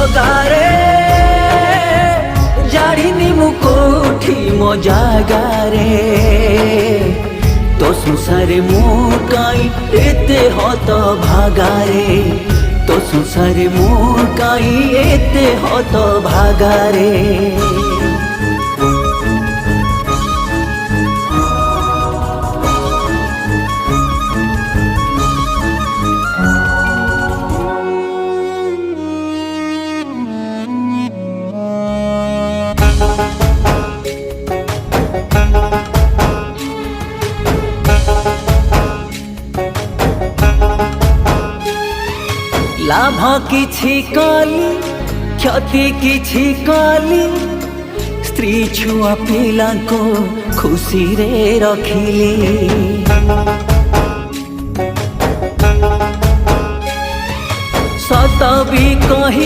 जगारे जाड़िनी मु कोठी मो जागारे तो संसारे मु काई एते हत भागारे तो संसारे मु काई एते हत भागारे लाभ किछि कली क्षति किछि कली स्त्री छुआ पिला को खुशी रे रखिली सत भी कही